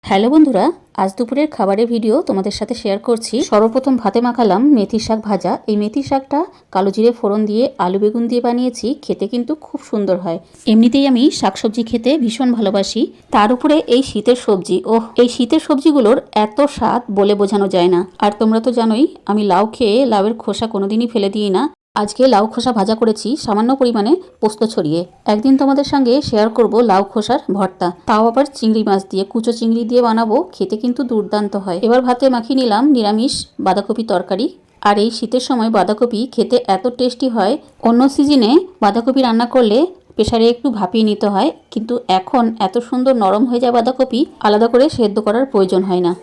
Hello বন্ধুরা, আজ দুপুরের খাবারের ভিডিও তোমাদের সাথে শেয়ার করছি। সর্বপ্রথম ভাতে মাখালাম মেথি শাক ভাজা। এই মেথি শাকটা কালো জিরে ফোড়ন দিয়ে আলু বেগুন দিয়ে বানিয়েছি, খেতে কিন্তু খুব সুন্দর হয়। এমনিতেই আমি শাকসবজি খেতে ভীষণ ভালোবাসি, তার উপরে এই শীতের সবজি, এই শীতের সবজিগুলোর এত স্বাদ বলে বোঝানো যায় না। আর তোমরা তো জানোই আমি লাউ খেয়ে লাউয়ের খোসা কোনোদিনই ফেলে দিই না। আজকে লাউ খোসা ভাজা করেছি সামান্য পরিমাণে পোস্ত ছড়িয়ে। একদিন তোমাদের সঙ্গে শেয়ার করব লাউ খোসার ভর্তা, তাও আবার চিংড়ি মাছ দিয়ে, কুচো চিংড়ি দিয়ে বানাবো, খেতে কিন্তু দুর্দান্ত হয়। এবার ভাতে মাখিয়ে নিলাম নিরামিষ বাঁধাকপি তরকারি। আর এই শীতের সময় বাঁধাকপি খেতে এত টেস্টি হয়। অন্য সিজনে বাঁধাকপি রান্না করলে প্রেসারে একটু ভাপিয়ে নিতে হয়, কিন্তু এখন এত সুন্দর নরম হয়ে যায় বাঁধাকপি, আলাদা করে সেদ্ধ করার প্রয়োজন হয় না।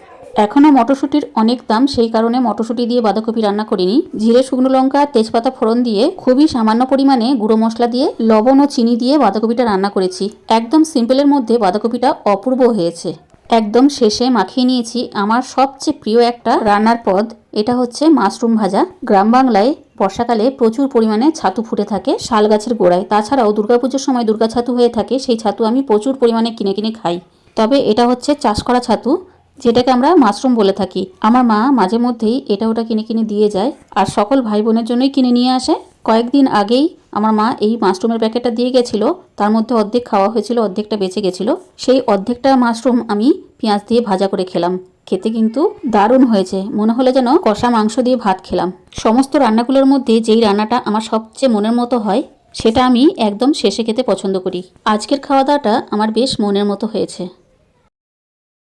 এখনও মটরশুঁটির অনেক দাম, সেই কারণে মটরশুঁটি দিয়ে বাঁধাকপি রান্না করিনি। জিরে, শুকনো লঙ্কা, তেজপাতা ফোড়ন দিয়ে খুবই সামান্য পরিমাণে গুঁড়ো মশলা দিয়ে লবণ ও চিনি দিয়ে বাঁধাকপিটা রান্না করেছি। একদম সিম্পলের মধ্যে বাঁধাকপিটা অপূর্ব হয়েছে। একদম শেষে মাখিয়ে নিয়েছি আমার সবচেয়ে প্রিয় একটা রান্নার পদ, এটা হচ্ছে মাশরুম ভাজা। গ্রাম বাংলায় বর্ষাকালে প্রচুর পরিমাণে ছাতু ফুটে থাকে শাল গাছের গোড়ায়। তাছাড়াও দুর্গাপুজোর সময় দুর্গা ছাতু হয়ে থাকে, সেই ছাতু আমি প্রচুর পরিমাণে কিনে কিনে খাই। তবে এটা হচ্ছে চাষ করা ছাতু, যেটাকে আমরা মাশরুম বলে থাকি। আমার মা মাঝে মধ্যেই এটা ওটা কিনে কিনে দিয়ে যায়, আর সকল ভাই বোনের জন্যই কিনে নিয়ে আসে। কয়েকদিন আগেই আমার মা এই মাশরুমের প্যাকেটটা দিয়ে গেছিলো, তার মধ্যে অর্ধেক খাওয়া হয়েছিল, অর্ধেকটা বেঁচে গেছিলো। সেই অর্ধেকটা মাশরুম আমি পেঁয়াজ দিয়ে ভাজা করে খেলাম, খেতে কিন্তু দারুণ হয়েছে, মনে হলো যেন কষা মাংস দিয়ে ভাত খেলাম। সমস্ত রান্নাগুলোর মধ্যে যেই রান্নাটা আমার সবচেয়ে মনের মতো হয়, সেটা আমি একদম শেষে খেতে পছন্দ করি। আজকের খাওয়া দাওয়াটা আমার বেশ মনের মতো হয়েছে।